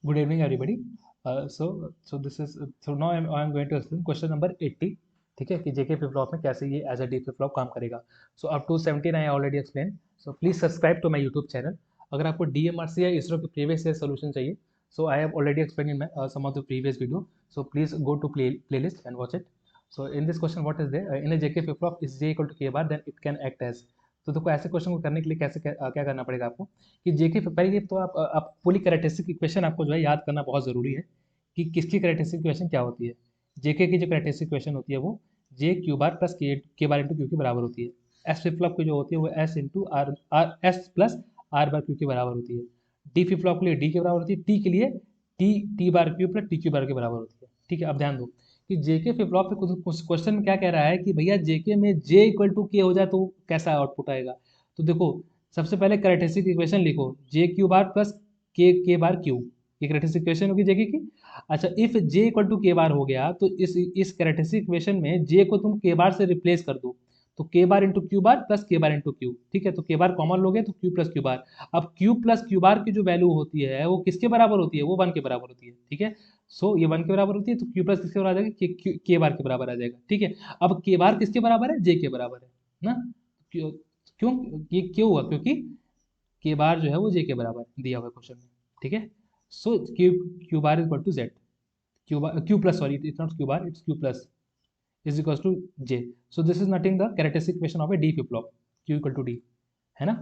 Good evening, everybody. So this is so now I'm going to explain question number 80. ठीक है कि जेके flip flop में कैसे ये as a D flip flop काम करेगा. So up to 17 I already explain. So please subscribe to my YouTube channel. अगर आपको डीएमआरसी या इसरो के प्रीवियस ईयर सोल्यूशन चाहिए, so I have already explain in some of the previous video. So please go to playlist and watch it. So in this question what is there in a JK flip flop is J equal to K bar then it can act as. तो देखो ऐसे question को करने के लिए कैसे क्या करना पड़ेगा आपको कि जेके पहले तो आप पूरी कैरेक्टरिस्टिक इक्वेशन आपको जो है याद करना बहुत ज़रूरी है कि किसकी कैरेक्टरिस्टिक इक्वेशन क्या होती है. जेके की जो कैरेक्टरिस्टिक इक्वेशन होती है वो जे क्यू बार प्लस के बार इंटू क्यू के बराबर होती है. एस फ्लिप फ्लॉप की जो होती है वो S into R R S plus R bar Q के बराबर होती है. डी फ्लिप फ्लॉप के लिए डी के बराबर होती है. टी के लिए T T bar Q plus T Q bar के बराबर होती है. ठीक है, अब ध्यान दो कि जेके फ्लिप फ्लॉप पे कुछ क्वेश्चन में क्या कह रहा है कि भैया जेके में जे इक्वल टू के हो जाए तो कैसा आउटपुट आएगा. तो देखो सबसे पहले कैरेक्टरिस्टिक इक्वेशन लिखो जे क्यू बार प्लस के बार क्यू. ये कैरेक्टरिस्टिक इक्वेशन होगी जेके की. अच्छा, if J equal to K बार हो गया तो इस कैरेक्टरिस्टिक इक्वेशन में जे को तुम के बार से रिप्लेस कर दो. तो के bar into Q bar plus के बार इंटू क्यू. ठीक है, तो के बार कॉमन लोगे तो क्यू प्लस क्यू बार. अब क्यू प्लस क्यू बार की जो वैल्यू होती है वो किसके बराबर होती है, वो वन के बराबर होती है. ठीक है, सो ये वन के बराबर होती है तो क्यू प्लस किसके बराबर आ जाएगा, के बार के बराबर आ जाएगा. ठीक है, अब के बार किसके बराबर है, जे के बराबर है ना. क्यों क्यों ये क्यों हुआ, क्योंकि के बार जो है वो जे के बराबर दिया हुआ है क्वेश्चन में. ठीक है, so Q Q bar is equal to Z. Q plus, sorry it's not Q bar, it's Q plus is equal to J. So this is nothing the characteristic equation of a D flip flop, Q equal to D, है ना.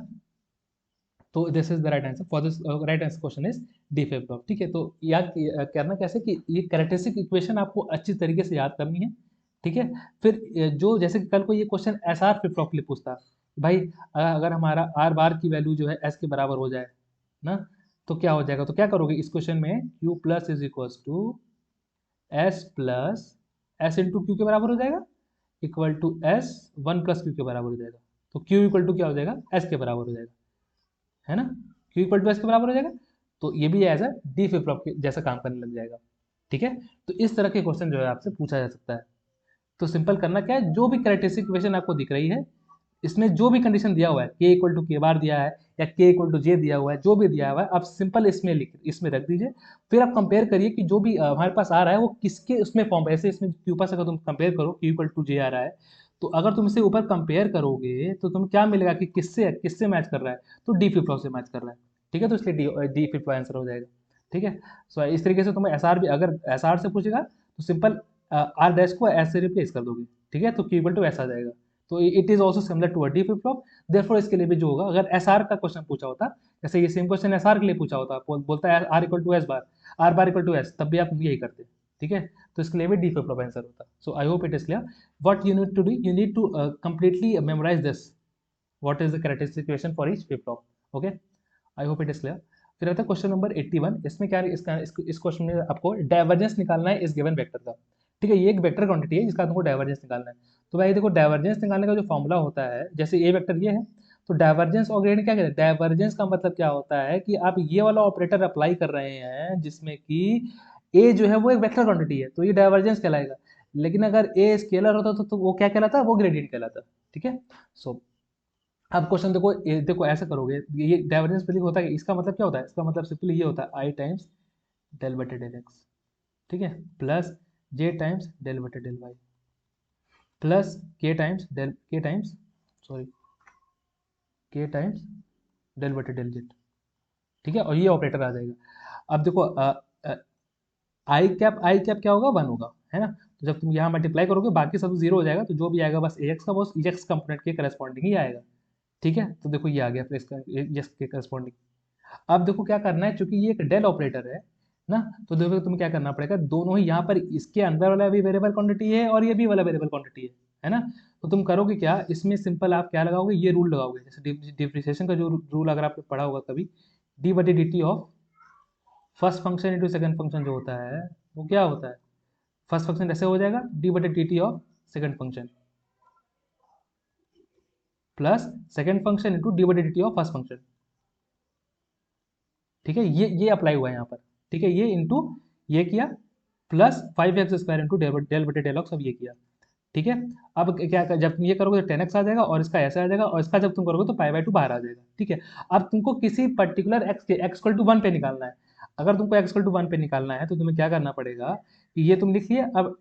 तो this is the right answer for this. Right answer question is D flip flop. ठीक है, तो याद करना कैसे कि ये कैरेक्टरिस्टिक इक्वेशन आपको अच्छी तरीके से याद करनी है. ठीक है, फिर जो जैसे कि कल को ये question S R flip flop के लिए पूछता भाई, अगर हमारा आर बार की वैल्यू जो है एस के बराबर हो जाए ना, तो क्या हो जाएगा. तो क्या करोगे इस क्वेश्चन में, Q plus is equal to S plus S into Q के बराबर हो जाएगा, equal to S one plus Q के बराबर हो जाएगा. तो क्यू इक्वल टू क्या हो जाएगा, एस के बराबर हो जाएगा, है ना. क्यू इक्वल टू एस के बराबर हो जाएगा. तो ये भी as a D flip flop के जैसा काम करने लग जाएगा. ठीक है, तो इस तरह के क्वेश्चन जो है आपसे पूछा जा सकता है. तो सिंपल करना क्या है, जो भी कैरेक्टरिस्टिक इक्वेशन आपको दिख रही है इसमें जो भी कंडीशन दिया हुआ है, के इक्वल टू के बार दिया है या के इक्वल टू जे दिया हुआ है, जो भी दिया हुआ है आप सिंपल इसमें रख दीजिए. फिर आप कंपेयर करिए कि जो भी हमारे पास आ रहा है वो किसके उसमें फॉर्म. ऐसे इसमें ऊपर से अगर तुम कंपेयर करो क्यू इक्वल टू जे आ रहा है, तो अगर तुम इसे ऊपर कंपेयर करोगे तो तुम्हें क्या मिलेगा कि किससे किससे मैच कर रहा है, तो डी फ्लिप फ्लॉप से मैच कर रहा है. ठीक है, तो इसलिए डी फ्लिप फ्लॉप आंसर हो जाएगा. ठीक है, सो इस तरीके से तुम्हें एस आर भी अगर एस आर से पूछेगा तो सिंपल आर डैश को एस से रिप्लेस कर दोगे. ठीक है, तो क्यू इक्वल टू एस आ जाएगा. तो it is also similar to a D flip flop. Therefore इसके लिए भी जो होगा, अगर एस आर का क्वेश्चन पूछा होता, जैसे ये सेम क्वेश्चन एस आर के लिए पूछा होता, बोलता है R equal to S bar, R bar equal to S, तब भी आप यही करते. ठीक है, तो इसके लिए भी डी फ्लिप फ्लॉप आंसर होता. So I hope it is clear. What you need to do, you need to completely memorise this, what is the characteristic equation for each flip flop. Okay, I hope it is clear. फिर आता है question number 81. इसमें क्या है, इस question में आपको divergence निकालना है इस गिवन वेक्टर का. ठीक है, ये एक वेक्टर क्वांटिटी है जिसका तुमको डाइवर्जेंस निकालना है. तो भाई देखो डाइवर्जेंस निकालने का जो फॉर्मूला होता है, जैसे ए वेक्टर ये है, तो डाइवर्जेंस और ग्रेडियंट क्या कहते हैं, डाइवर्जेंस का मतलब क्या होता है कि आप ये वाला ऑपरेटर अप्लाई कर रहे हैं जिसमें कि ए जो है वो एक वेक्टर क्वांटिटी है, तो ये डाइवर्जेंस कहलाएगा. लेकिन अगर ए स्केलर होता तो वो क्या कहलाता, वो ग्रेडियंट कहलाता. ठीक है, सो अब क्वेश्चन देखो, देखो ऐसे करोगे, ये डाइवर्जेंस फिलिंग होता है, इसका मतलब क्या होता है, इसका मतलब सिंपली ये होता है आई टाइम्स डेल बटे डेल एक्स. ठीक है, प्लस जे टाइम्स डेल बटे डेल वाई प्लस के टाइम्स सॉरी के टाइम्स डेल बटे डेल जेड. ठीक है, और ये ऑपरेटर आ जाएगा. अब देखो आई कैप क्या होगा, वन होगा, है ना. तो जब तुम यहाँ मल्टीप्लाई करोगे बाकी सब जीरो हो जाएगा, तो जो भी आएगा बस ए एक्स का बस ई एक्स कंपोनेंट के करस्पॉन्डिंग ही आएगा. ठीक है, तो देखो ये आ गया फिर इसका एक्स के करस्पॉन्डिंग. अब देखो क्या करना है, चूंकि ये एक डेल ऑपरेटर है ना, तो देखो तुम्हें क्या करना पड़ेगा, दोनों ही यहाँ पर इसके अंदर वाला भी वेरिएबल क्वांटिटी है और ये भी वाला वेरिएबल क्वांटिटी है ना. तो तुम करोगे क्या, इसमें सिंपल आप क्या लगाओगे, ये रूल लगाओगे, जैसे डिफ्रेंशिएशन का जो रूल अगर आपने पढ़ा होगा कभी, डी बटे d T of first function into second function जो होता है वो क्या होता है, फर्स्ट फंक्शन ऐसे हो जाएगा डी बटे d T of second function plus second function into d बटे d T of first function. ठीक है, ये अप्लाई हुआ है यहाँ पर. ठीक है, ये इंटू ये किया plus five x square into del बटे डेल ऑफ सब ये किया. ठीक है, अब क्या जब तुम ये करोगे तो 10x आ जाएगा और इसका ऐसा आ जाएगा और इसका जब तुम करोगे तो पाई बाई टू बाहर आ जाएगा. ठीक है, अब तुमको किसी पर्टिकुलर एक्स के एक्स इक्वल टू वन पे निकालना है. अगर तुमको x इक्वल टू 1 पे निकालना है तो तुम्हें क्या करना पड़ेगा कि ये तुम लिखिए, अब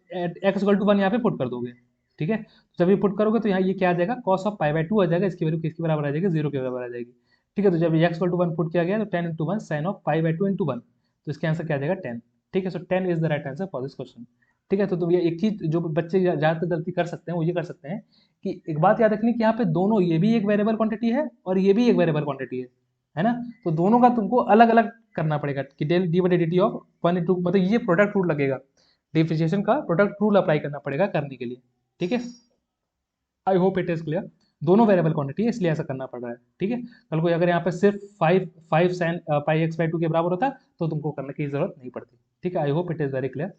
x इक्वल टू 1 यहाँ पे पुट कर दोगे, ठीक है। तो जब ये पुट करोगे तो यहाँ ये क्या आ जाएगा, cos ऑफ पाई बाई 2 आ जाएगा, इसकी वैल्यू किसके बराबर आ जाएगी, 0 के बराबर आ जाएगी, ठीक है। तो जब x इक्वल टू 1 पुट किया गया तो 10 into 1 sine of pi by 2 into 1, तो इसका आंसर क्या आ जाएगा 10, ठीक है। सो 10 is the right answer for this question, ठीक है। तो तुम ये एक चीज जो बच्चे ज़्यादातर गलती कर सकते हैं वो ये कर सकते हैं कि एक बात याद रखनी कि यहाँ पे दोनों, ये भी एक वेरिएबल क्वांटिटी है और ये भी एक वेरिएबल क्वांटिटी है ना। तो दोनों का तुमको अलग अलग करना पड़ेगा कि del D by D T of 1 into, मतलब ये प्रोडक्ट रूल लगेगा, डिफरेंशिएशन का प्रोडक्ट रूल अप्लाई करना पड़ेगा करने के लिए, ठीक है। I hope it is clear. दोनों वेरिएबल क्वांटिटी है इसलिए ऐसा करना पड़ रहा है, ठीक है। कल को अगर यहाँ पे सिर्फ 5 साइन पाई एक्स बाई 2 के बराबर होता तो तुमको करने की जरूरत नहीं पड़ती, ठीक है। I hope it is very clear.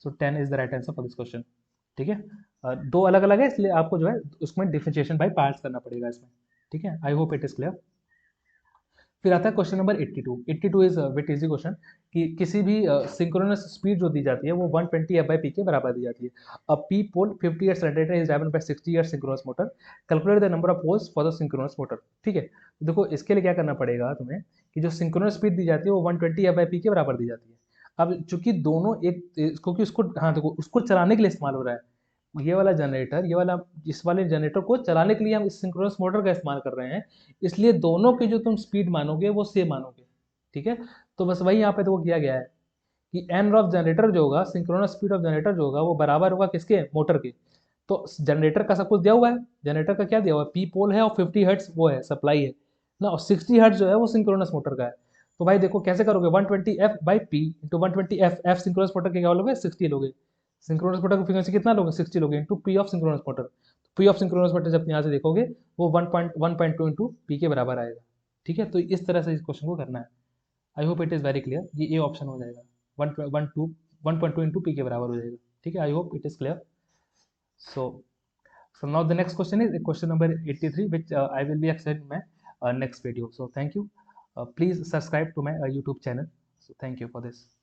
So 10 is the right answer for this question, ठीक है। दो अलग अलग है इसलिए आपको जो है उसमें डिफरेंशिएशन बाय पार्ट्स करना पड़ेगा इसमें, ठीक है। I hope it is clear. फिर आता है question number 82। 82 is wait easy question कि किसी भी सिंक्रोनस स्पीड जो दी जाती है वो 120 एफ बाई पी के बराबर दी जाती है। अब P pole 50 years generator is driven by 60 years synchronous motor, calculate the number of poles for the synchronous motor, ठीक है। तो देखो इसके लिए क्या करना पड़ेगा तुम्हें कि जो सिंक्रोनस स्पीड दी जाती है वो 120 एफ बाई पी के बराबर दी जाती है। अब चूंकि दोनों एक, क्योंकि उसको, हाँ देखो उसको चलाने के लिए इस्तेमाल हो रहा है ये वाला जनरेटर, ये वाला, इस वाले जनरेटर को चलाने के लिए हम इस सिंक्रोनस मोटर का इस्तेमाल कर रहे हैं, इसलिए दोनों की जो तुम स्पीड मानोगे वो सेम मानोगे, ठीक है। तो बस वही यहाँ पे तो वो किया गया है कि एन ऑफ जनरेटर जो होगा, सिंक्रोनस स्पीड ऑफ जनरेटर जो होगा वो बराबर होगा किसके, मोटर के। तो जनरेटर का सब कुछ दिया हुआ है, जनरेटर का क्या दिया हुआ है, पी पोल है और 50 हर्ट्ज वो है सप्लाई है ना, और 60 हर्ट्ज जो है वो सिंक्रोनस मोटर का है। तो भाई देखो कैसे करोगे, 120 F by P into 120 F, F synchronous motor के क्या लोगे 60 लोगे, सिंक्रोनस मोटर की फ्रीक्वेंसी कितना लोगे 60 लोगे into P of synchronous motor. P of synchronous motor जब यहाँ से देखोगे वो 1.2 इंटू पी के बराबर आएगा, ठीक है। तो इस तरह से इस क्वेश्चन को करना है। I hope it is very clear, ये ए ऑप्शन हो जाएगा, 1.2 इंटू पी के बराबर हो जाएगा, ठीक है। I hope it is clear. So now the next question is question number 83, which I will be explaining in my next video. So thank you. Please subscribe to my YouTube channel. So thank you for this.